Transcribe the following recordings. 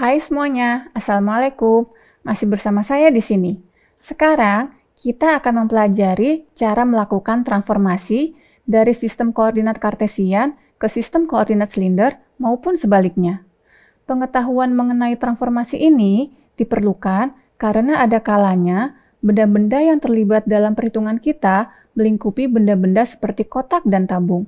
Hai semuanya, Assalamualaikum. Masih bersama saya di sini. Sekarang kita akan mempelajari cara melakukan transformasi dari sistem koordinat kartesian ke sistem koordinat silinder maupun sebaliknya. Pengetahuan mengenai transformasi ini diperlukan karena ada kalanya benda-benda yang terlibat dalam perhitungan kita melingkupi benda-benda seperti kotak dan tabung.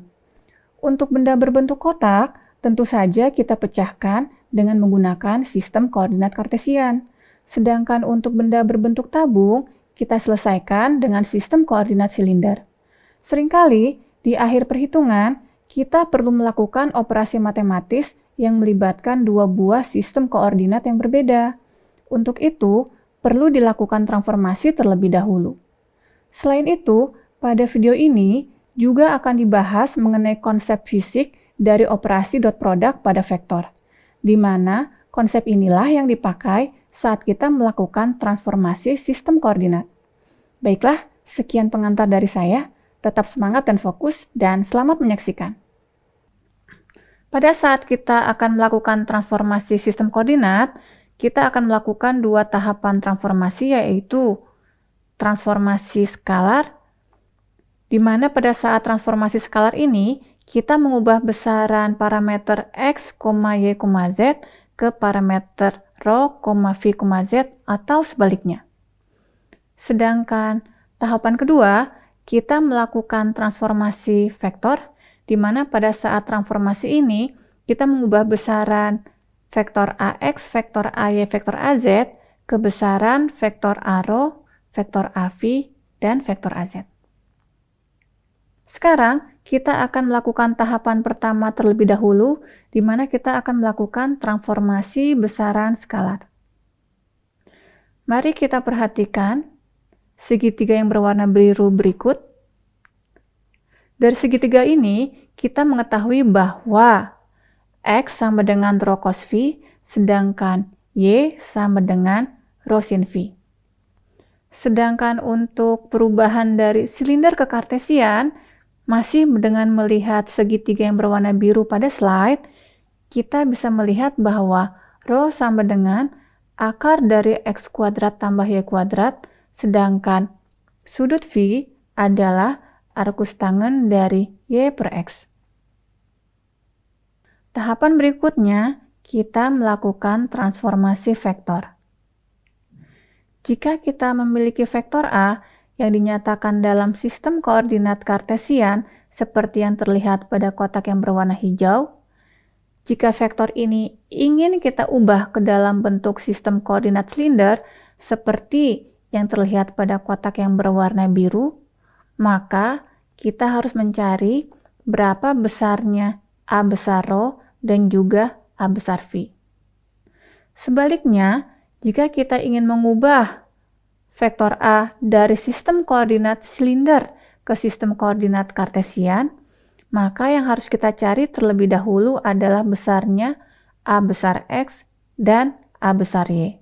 Untuk benda berbentuk kotak, tentu saja kita pecahkan dengan menggunakan sistem koordinat kartesian. Sedangkan untuk benda berbentuk tabung, kita selesaikan dengan sistem koordinat silinder. Seringkali, di akhir perhitungan, kita perlu melakukan operasi matematis yang melibatkan dua buah sistem koordinat yang berbeda. Untuk itu, perlu dilakukan transformasi terlebih dahulu. Selain itu, pada video ini juga akan dibahas mengenai konsep fisik dari operasi dot product pada vektor, di mana konsep inilah yang dipakai saat kita melakukan transformasi sistem koordinat. Baiklah, sekian pengantar dari saya. Tetap semangat dan fokus, dan selamat menyaksikan. Pada saat kita akan melakukan transformasi sistem koordinat, kita akan melakukan dua tahapan transformasi, yaitu transformasi skalar, di mana pada saat transformasi skalar ini, kita mengubah besaran parameter x, y, z ke parameter rho, v, z atau sebaliknya. Sedangkan tahapan kedua, kita melakukan transformasi vektor, di mana pada saat transformasi ini, kita mengubah besaran vektor ax, vektor ay, vektor az ke besaran vektor a rho, vektor av, dan vektor az. Sekarang, kita akan melakukan tahapan pertama terlebih dahulu, di mana kita akan melakukan transformasi besaran skalar. Mari kita perhatikan segitiga yang berwarna biru berikut. Dari segitiga ini, kita mengetahui bahwa X sama dengan rho cos v, sedangkan Y sama dengan rho sin v. Sedangkan untuk perubahan dari silinder ke kartesian, masih dengan melihat segitiga yang berwarna biru pada slide, kita bisa melihat bahwa rho sama dengan akar dari x kuadrat tambah y kuadrat, sedangkan sudut V adalah arcus tangen dari y per x. Tahapan berikutnya, kita melakukan transformasi vektor. Jika kita memiliki vektor A yang dinyatakan dalam sistem koordinat kartesian seperti yang terlihat pada kotak yang berwarna hijau, jika vektor ini ingin kita ubah ke dalam bentuk sistem koordinat silinder seperti yang terlihat pada kotak yang berwarna biru, maka kita harus mencari berapa besarnya A besar rho dan juga A besar V. Sebaliknya, jika kita ingin mengubah vektor A dari sistem koordinat silinder ke sistem koordinat kartesian, maka yang harus kita cari terlebih dahulu adalah besarnya A besar X dan A besar Y.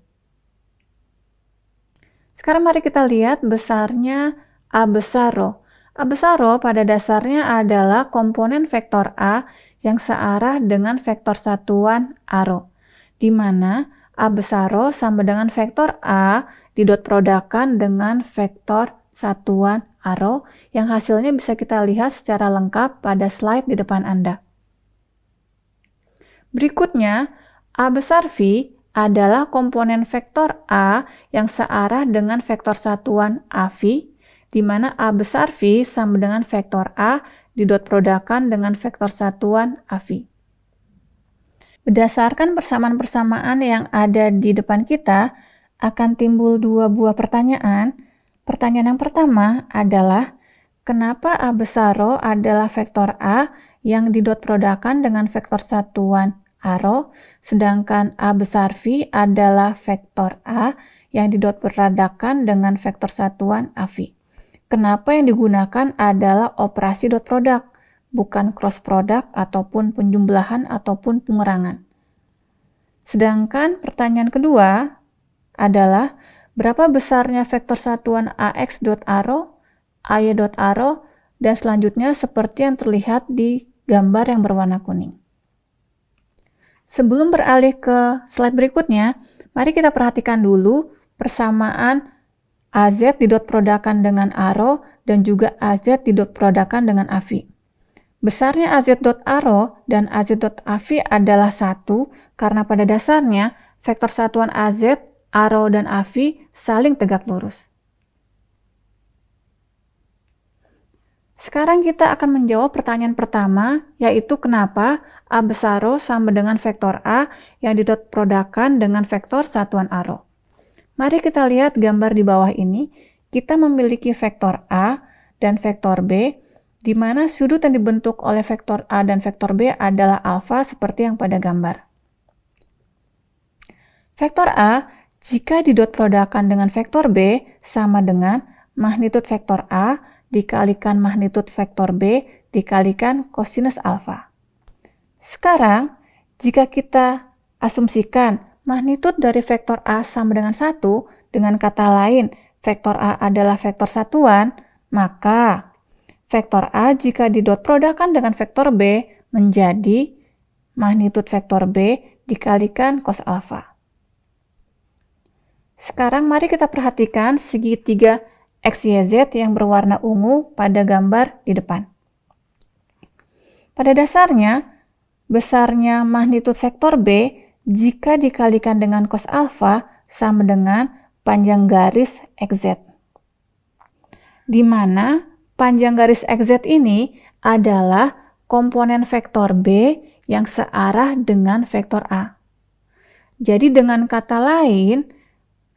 Sekarang mari kita lihat besarnya A besar rho. A besar rho pada dasarnya adalah komponen vektor A yang searah dengan vektor satuan A rho, di mana A besar rho sama dengan vektor A didot produkkan dengan vektor satuan A rho yang hasilnya bisa kita lihat secara lengkap pada slide di depan Anda. Berikutnya, A besar V adalah komponen vektor A yang searah dengan vektor satuan AV, di mana A besar V sama dengan vektor A didot produkkan dengan vektor satuan AV. Berdasarkan persamaan-persamaan yang ada di depan kita, akan timbul dua buah pertanyaan. Pertanyaan yang pertama adalah, kenapa A besar rho adalah vektor A yang didot produkkan dengan vektor satuan A rho, sedangkan A besar V adalah vektor A yang didot produkkan dengan vektor satuan AV. Kenapa yang digunakan adalah operasi dot product, bukan cross product ataupun penjumlahan ataupun pengurangan. Sedangkan pertanyaan kedua adalah berapa besarnya vektor satuan AX dot A rho, AY dot A rho, dan selanjutnya seperti yang terlihat di gambar yang berwarna kuning. Sebelum beralih ke slide berikutnya, mari kita perhatikan dulu persamaan AZ didot produkkan dengan ARO dan juga AZ didot produkkan dengan AVI. Besarnya AZ.ARO dan AZ.AVI adalah 1 karena pada dasarnya vektor satuan AZ, ARO, dan AVI saling tegak lurus. Sekarang kita akan menjawab pertanyaan pertama, yaitu kenapa A besar Rho sama dengan vektor A yang didot produkkan dengan vektor satuan ARO. Mari kita lihat gambar di bawah ini. Kita memiliki vektor A dan vektor B, di mana sudut yang dibentuk oleh vektor A dan vektor B adalah alfa seperti yang pada gambar. Vektor A jika didot produkkan dengan vektor B sama dengan magnitud vektor A dikalikan magnitud vektor B dikalikan kosinus alfa. Sekarang, jika kita asumsikan magnitud dari vektor A sama dengan 1, dengan kata lain, vektor A adalah vektor satuan, maka vektor A jika didot produkkan dengan vektor B menjadi magnitud vektor B dikalikan cos alfa. Sekarang mari kita perhatikan segitiga XYZ yang berwarna ungu pada gambar di depan. Pada dasarnya, besarnya magnitud vektor B jika dikalikan dengan cos alfa sama dengan panjang garis XZ. Di mana panjang garis XZ ini adalah komponen vektor B yang searah dengan vektor A. Jadi dengan kata lain,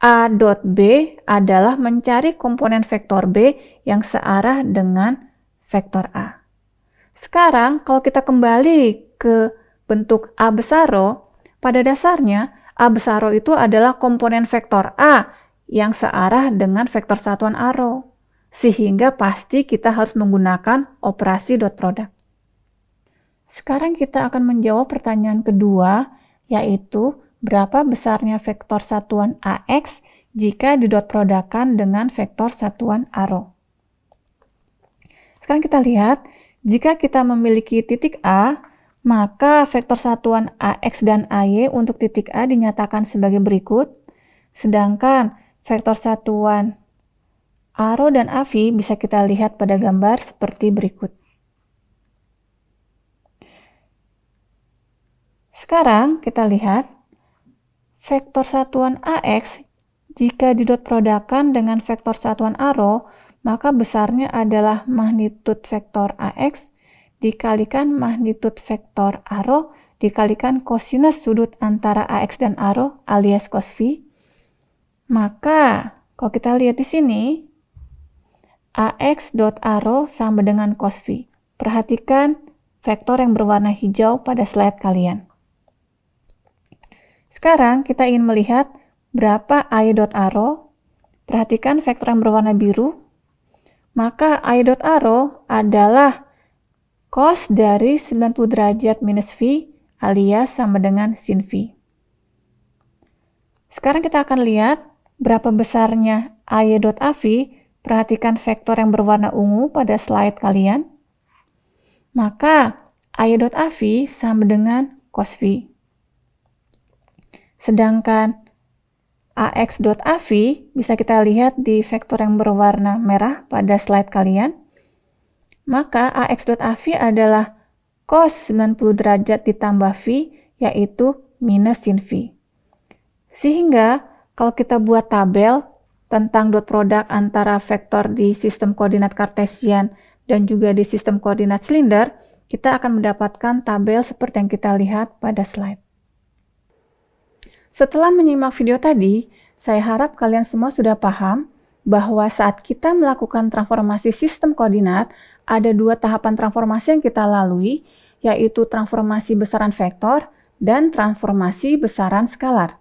A dot B adalah mencari komponen vektor B yang searah dengan vektor A. Sekarang kalau kita kembali ke bentuk A besar Rho, pada dasarnya A besar Rho itu adalah komponen vektor A yang searah dengan vektor satuan ARO. Sehingga pasti kita harus menggunakan operasi dot product. Sekarang kita akan menjawab pertanyaan kedua, yaitu berapa besarnya vektor satuan AX jika didot produkkan dengan vektor satuan ARO. Sekarang kita lihat, jika kita memiliki titik A, maka vektor satuan AX dan AY untuk titik A dinyatakan sebagai berikut, sedangkan vektor satuan ARO dan AVI bisa kita lihat pada gambar seperti berikut. Sekarang kita lihat, vektor satuan AX jika didot produkkan dengan vektor satuan ARO, maka besarnya adalah magnitud vektor AX dikalikan magnitud vektor ARO dikalikan kosinus sudut antara AX dan ARO alias cos phi. Maka kalau kita lihat di sini, AX dot ARO sama dengan cos phi. Perhatikan vektor yang berwarna hijau pada slide kalian. Sekarang kita ingin melihat berapa AY dot ARO. Perhatikan vektor yang berwarna biru. Maka AY dot ARO adalah cos dari 90 derajat minus phi alias sama dengan sin phi. Sekarang kita akan lihat berapa besarnya AY dot AVI. Perhatikan vektor yang berwarna ungu pada slide kalian. Maka AY dot AVI sama dengan cos phi. Sedangkan AX dot AVI bisa kita lihat di vektor yang berwarna merah pada slide kalian. Maka AX dot AVI adalah cos 90 derajat ditambah phi, yaitu minus sin phi. Sehingga kalau kita buat tabel tentang dot product antara vektor di sistem koordinat Kartesian dan juga di sistem koordinat silinder, kita akan mendapatkan tabel seperti yang kita lihat pada slide. Setelah menyimak video tadi, saya harap kalian semua sudah paham bahwa saat kita melakukan transformasi sistem koordinat, ada dua tahapan transformasi yang kita lalui, yaitu transformasi besaran vektor dan transformasi besaran skalar.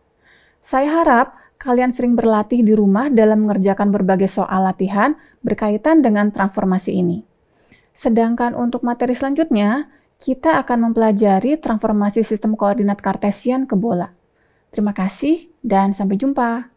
Saya harap kalian sering berlatih di rumah dalam mengerjakan berbagai soal latihan berkaitan dengan transformasi ini. Sedangkan untuk materi selanjutnya, kita akan mempelajari transformasi sistem koordinat Kartesian ke bola. Terima kasih dan sampai jumpa.